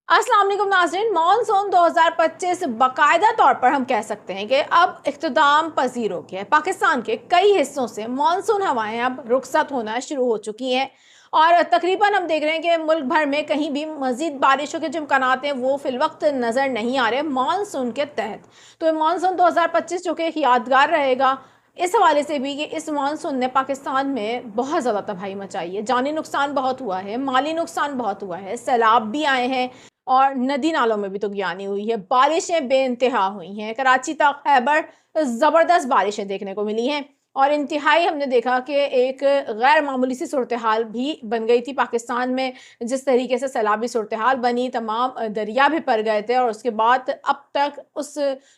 अस्सलाम वालेकुम नाज़रीन। मानसून 2025 बाकायदा तौर पर हम कह सकते हैं कि अब इख्तिताम पजीर हो गया है। पाकिस्तान के कई हिस्सों से मानसून हवाएं अब रुखसत होना शुरू हो चुकी हैं और तकरीबन हम देख रहे हैं कि मुल्क भर में कहीं भी मजीद बारिशों के जो इम्कानात हैं वो फिलवक्त नज़र नहीं आ रहे मानसून के तहत। तो मानसून 2025 जो कि एक यादगार रहेगा इस हवाले से भी कि इस मानसून ने पाकिस्तान में बहुत ज़्यादा तबाही मचाई है। जानी नुकसान बहुत हुआ है, माली नुकसान बहुत हुआ है, सैलाब भी आए हैं और नदी नालों में भी तुगयानी हुई है। बारिशें बेइंतहा हुई हैं। कराची तक खैबर ज़बरदस्त बारिशें देखने को मिली हैं और इंतहाई हमने देखा कि एक गैर मामूली सी सूरत हाल भी बन गई थी पाकिस्तान में। जिस तरीके से सैलाबी सूरत हाल बनी, तमाम दरिया भी भर गए थे और उसके बाद अब तक उस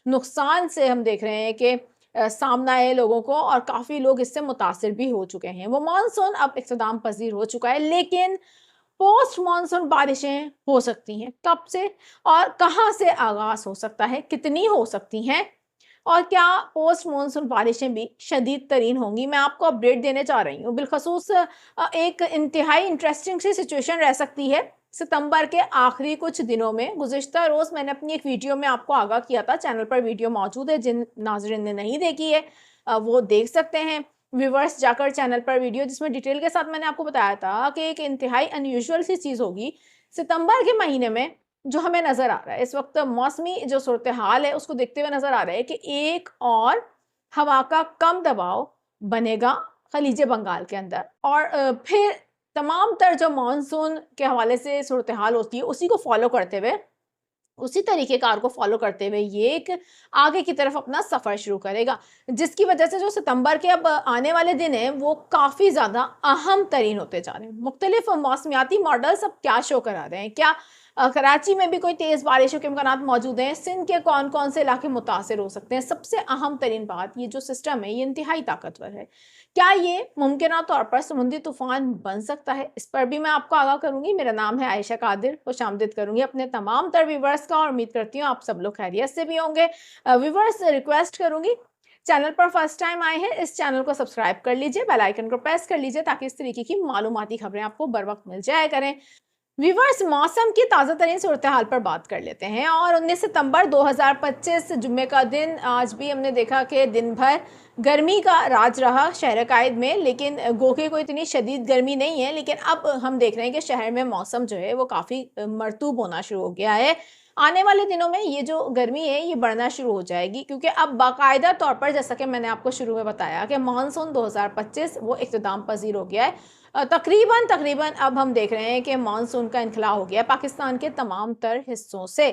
नुकसान से हम देख रहे हैं कि सामना है लोगों को और काफ़ी लोग इससे मुतासिर भी हो चुके हैं। वो मानसून अब इख्तिताम पजीर हो चुका है, लेकिन पोस्ट मानसून बारिशें हो सकती हैं। कब से और कहां से आगाज हो सकता है, कितनी हो सकती हैं और क्या पोस्ट मानसून बारिशें भी शदीद तरीन होंगी, मैं आपको अपडेट देने जा रही हूँ। बिलखसूस एक इंतहाई इंटरेस्टिंग सी सिचुएशन रह सकती है सितंबर के आखिरी कुछ दिनों में। गुज़िश्ता रोज़ मैंने अपनी एक वीडियो में आपको आगाह किया था, चैनल पर वीडियो मौजूद है, जिन नाज़रीन ने नहीं देखी है वो देख सकते हैं व्यूवर्स जाकर चैनल पर वीडियो, जिसमें डिटेल के साथ मैंने आपको बताया था कि एक इंतहाई अनयूजुअल सी चीज़ होगी सितंबर के महीने में जो हमें नज़र आ रहा है। इस वक्त मौसमी जो सूरत हाल है उसको देखते हुए नज़र आ रहा है कि एक और हवा का कम दबाव बनेगा खलीज बंगाल के अंदर और फिर तमाम तर जो मानसून के हवाले से सूरत हाल होती है उसी को फॉलो करते हुए, उसी तरीक़ेकार को फ़ॉलो करते हुए ये एक आगे की तरफ अपना सफ़र शुरू करेगा, जिसकी वजह से जो सितंबर के अब आने वाले दिन हैं वो काफ़ी ज़्यादा अहम तरीन होते जा रहे हैं। मुख्तलिफ मौसमियाती मॉडल्स अब क्या शो करा रहे हैं, क्या कराची में भी कोई तेज़ बारिशों के इम्कानात मौजूद हैं, सिंध के कौन-कौन से इलाके मुतासिर हो सकते हैं। सबसे अहम तरीन बात, ये जो सिस्टम है ये इंतहाई ताकतवर है। क्या ये मुमकिना तौर पर समुद्री तूफ़ान बन सकता है? इस पर भी मैं आपको आगाह करूँगी। मेरा नाम है आयशा कादिर, खुशामदीद करूँगी अपने तमाम तर व्यूवर्स का और उम्मीद करती हूँ आप सब लोग खैरियत से भी होंगे। व्यूवर्स रिक्वेस्ट करूँगी, चैनल पर फर्स्ट टाइम आए हैं इस चैनल को सब्सक्राइब कर लीजिए, बेल आइकन को प्रेस कर लीजिए ताकि इस तरीके की मालूमाती खबरें आपको बर वक्त मिल जाया करें। व्यूवर्स, मौसम की ताज़ा तरीन सूरत हाल पर बात कर लेते हैं और 19 सितंबर 2025 जुम्मे का दिन, आज भी हमने देखा कि दिन भर गर्मी का राज रहा शहर कायद में, लेकिन गोके को इतनी शदीद गर्मी नहीं है। लेकिन अब हम देख रहे हैं कि शहर में मौसम जो है वो काफ़ी मरतूब होना शुरू हो गया है। आने वाले दिनों में ये जो गर्मी है ये बढ़ना शुरू हो जाएगी, क्योंकि अब बाकायदा तौर पर जैसा कि मैंने आपको शुरू में बताया कि मानसून 2025 वो इख्तिताम पजीर हो गया है। तकरीबन तकरीबन अब हम देख रहे हैं कि मानसून का इनखला हो गया पाकिस्तान के तमाम तर हिस्सों से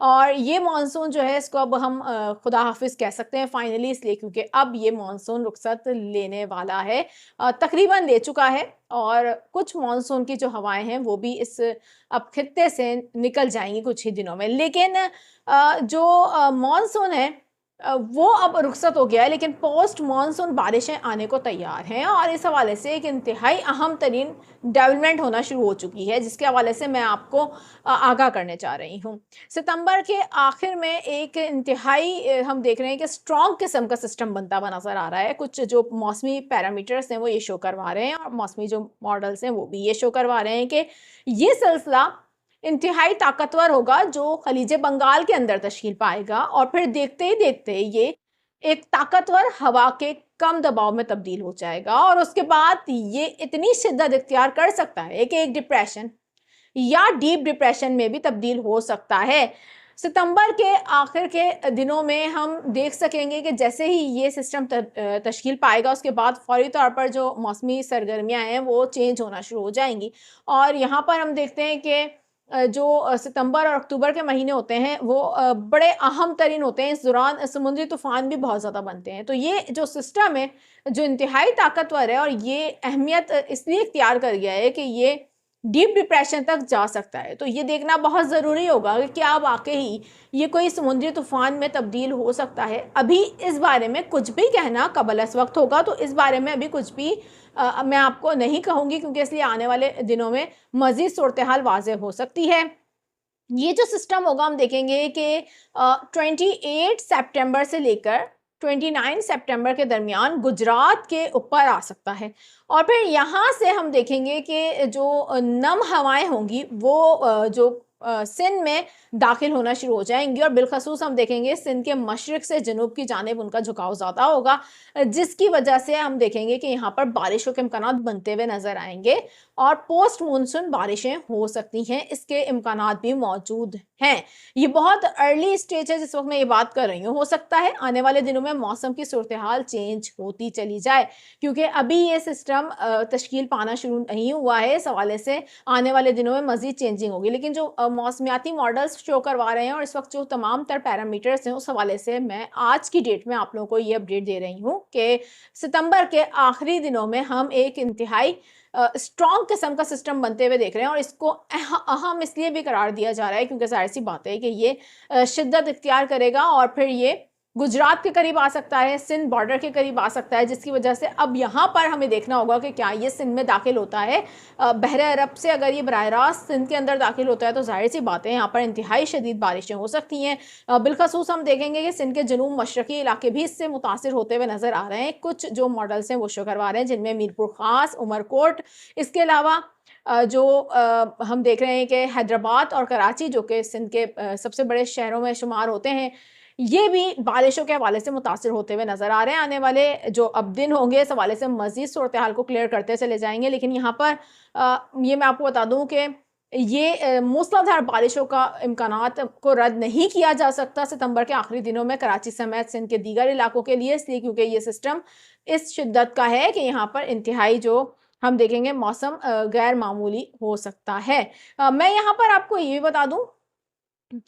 और ये मानसून जो है इसको अब हम खुदा हाफिज़ कह सकते हैं फाइनली, इसलिए क्योंकि अब ये मानसून रुखसत लेने वाला है, तकरीबन ले चुका है और कुछ मानसून की जो हवाएं हैं वो भी इस अब खित्ते से निकल जाएंगी कुछ ही दिनों में। लेकिन जो मानसून है वो अब रुखसत हो गया है, लेकिन पोस्ट मानसून बारिशें आने को तैयार हैं और इस हवाले से एक इंतहाई अहम तरीन डेवलपमेंट होना शुरू हो चुकी है, जिसके हवाले से मैं आपको आगाह करने चाह रही हूँ। सितंबर के आखिर में एक इंतहाई हम देख रहे हैं कि स्ट्रॉन्ग किस्म का सिस्टम बनता हुआ नज़र आ रहा है। कुछ जो मौसमी पैरामीटर्स हैं वो ये शो करवा रहे हैं और मौसमी जो मॉडल्स हैं वो भी ये शो करवा रहे हैं कि ये सिलसिला इंतहाई ताकतवर होगा जो खलीज बंगाल के अंदर तश्कील पाएगा और फिर देखते ही देखते ये एक ताकतवर हवा के कम दबाव में तब्दील हो जाएगा और उसके बाद ये इतनी शिद्दत इख्तियार कर सकता है कि एक डिप्रेशन या डीप डिप्रेशन में भी तब्दील हो सकता है। सितंबर के आखिर के दिनों में हम देख सकेंगे कि जैसे ही ये सिस्टम तश्कील पाएगा उसके बाद फौरी तौर पर जो मौसमी सरगर्मियाँ हैं वो चेंज होना शुरू हो जाएंगी और यहाँ पर हम देखते हैं कि जो सितंबर और अक्टूबर के महीने होते हैं वो बड़े अहम तरीन होते हैं। इस दौरान समुद्री तूफ़ान भी बहुत ज़्यादा बनते हैं। तो ये जो सिस्टम है जो इंतहाई ताकतवर है और ये अहमियत इसलिए इख्तियार कर गया है कि ये डीप डिप्रेशन तक जा सकता है। तो ये देखना बहुत ज़रूरी होगा कि क्या वाक़ई ये कोई समुद्री तूफ़ान में तब्दील हो सकता है। अभी इस बारे में कुछ भी कहना क़ब्ल वक्त होगा, तो इस बारे में अभी कुछ भी मैं आपको नहीं कहूँगी, क्योंकि इसलिए आने वाले दिनों में मज़ीद सूरत हाल वाज़ेह हो सकती है। ये जो सिस्टम होगा हम देखेंगे कि 28 सितंबर से लेकर 29 सितंबर के दरमियान गुजरात के ऊपर आ सकता है और फिर यहाँ से हम देखेंगे कि जो नम हवाएं होंगी वो जो सिंध में दाखिल होना शुरू हो जाएंगी और बिलखसूस हम देखेंगे सिंध के मशरिक से जनूब की जानिब उनका झुकाव ज़्यादा होगा, जिसकी वजह से हम देखेंगे कि यहाँ पर बारिशों के इम्कान बनते हुए नजर आएंगे और पोस्ट मानसून बारिशें हो सकती हैं, इसके इम्कान भी मौजूद हैं। ये बहुत अर्ली स्टेज है जिस वक्त मैं ये बात कर रही हूँ। हो सकता है आने वाले दिनों में मौसम की सूरत हाल चेंज होती चली जाए, क्योंकि अभी ये सिस्टम तश्कील पाना शुरू नहीं हुआ है। इस हवाले से आने वाले दिनों में मजीद चेंजिंग होगी, लेकिन जो मौसमियाती मॉडल्स शो करवा रहे हैं और इस वक्त जो तमाम तर पैरामीटर्स हैं, उस हवाले से मैं आज की डेट में आप लोगों को ये अपडेट दे रही हूँ कि सितंबर के आखिरी दिनों में हम एक इंतहाई स्ट्रॉन्ग किस्म का सिस्टम बनते हुए देख रहे हैं और इसको अहम इसलिए भी करार दिया जा रहा है क्योंकि जाहिर सी बात है कि ये शिद्दत इख्तियार करेगा और फिर ये गुजरात के करीब आ सकता है, सिंध बॉर्डर के करीब आ सकता है, जिसकी वजह से अब यहाँ पर हमें देखना होगा कि क्या ये सिंध में दाखिल होता है। बहरे अरब से अगर ये बराह रास्त सिंध के अंदर दाखिल होता है तो जाहिर सी बात है यहाँ पर इंतहाई शदीद बारिशें हो सकती हैं। बिलखसूस हम देखेंगे कि सिंध के जनूब मशरकी इलाके भी इससे मुतासिर होते हुए नजर आ रहे हैं। कुछ जो मॉडल्स हैं वो शो करवा रहे हैं, जिनमें मीरपुर खास, उमरकोट, इसके अलावा हम देख रहे हैं कि हैदराबाद और कराची जो कि सिंध के सबसे बड़े शहरों में शुमार होते हैं, ये भी बारिशों के हवाले से मुतासिर होते हुए नजर आ रहे हैं। आने वाले जो अब दिन होंगे इस हवाले से मजीद सूरत हाल को क्लियर करते चले जाएंगे, लेकिन यहाँ पर ये मैं आपको बता दूं कि ये मूसलाधार बारिशों का इम्कानात को रद्द नहीं किया जा सकता सितंबर के आखिरी दिनों में कराची समेत सिंध के दीगर इलाकों के लिए, इसलिए क्योंकि ये सिस्टम इस शिद्दत का है कि यहाँ पर इंतहाई जो हम देखेंगे मौसम गैर मामूली हो सकता है। मैं यहाँ पर आपको ये भी बता दूं,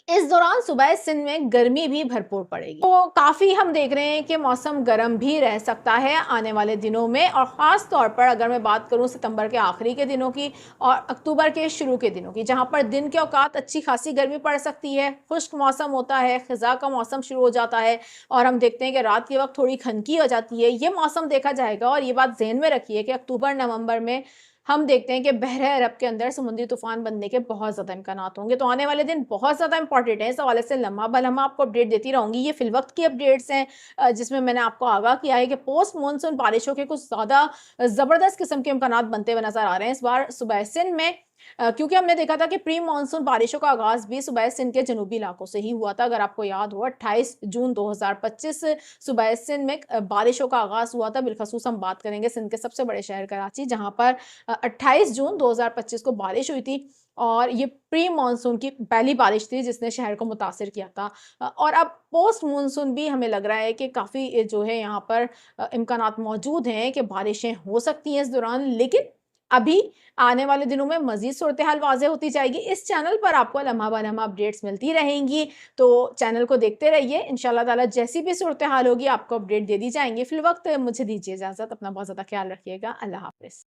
इस दौरान सुबह सिंध में गर्मी भी भरपूर पड़ेगी, तो काफी हम देख रहे हैं कि मौसम गर्म भी रह सकता है आने वाले दिनों में। और खास तौर पर अगर मैं बात करूं सितंबर के आखिरी के दिनों की और अक्टूबर के शुरू के दिनों की, जहां पर दिन के औकात अच्छी खासी गर्मी पड़ सकती है, खुश्क मौसम होता है, खिजा का मौसम शुरू हो जाता है और हम देखते हैं कि रात के वक्त थोड़ी खनकी हो जाती है, ये मौसम देखा जाएगा। और ये बात जहन में रखिए कि अक्टूबर नवंबर में हम देखते हैं कि बहरे अरब के अंदर समुद्री तूफान बनने के बहुत ज़्यादा इम्कान होंगे, तो आने वाले दिन बहुत ज़्यादा इंपॉर्टेंट है। इस हवाले से लम्हा बलम्हा आपको अपडेट देती रहूंगी। ये फिलवक्त की अपडेट्स हैं जिसमें मैंने आपको आगाह किया है कि पोस्ट मानसून बारिशों के कुछ ज़्यादा ज़बरदस्त किस्म के इम्कान बनते हुए नजर आ रहे हैं इस बार सुबह सिंध में, क्योंकि हमने देखा था कि प्री मानसून बारिशों का आगाज भी सुबह सिंध के जनूबी इलाकों से ही हुआ था। अगर आपको याद हो 28 जून 2025 सुबह सिंध में बारिशों का आगाज हुआ था। बिलखसूस हम बात करेंगे सिंध के सबसे बड़े शहर कराची, जहां पर 28 जून 2025 को बारिश हुई थी और ये प्री मानसून की पहली बारिश थी जिसने शहर को मुतासिर किया था। और अब पोस्ट मानसून भी हमें लग रहा है कि काफ़ी जो है यहाँ पर इम्कानात मौजूद हैं कि बारिशें हो सकती हैं इस दौरान, लेकिन अभी आने वाले दिनों में मजीद सूरत हाल वाज़ेह होती जाएगी। इस चैनल पर आपको लम्हा ब लम्हा अपडेट्स मिलती रहेंगी, तो चैनल को देखते रहिए। इंशाल्लाह ताला जैसी भी सूरत हाल होगी आपको अपडेट दे दी जाएंगी। फिल वक्त मुझे दीजिए इजाज़त, अपना बहुत ज़्यादा ख्याल रखिएगा। अल्लाह हाफिज़।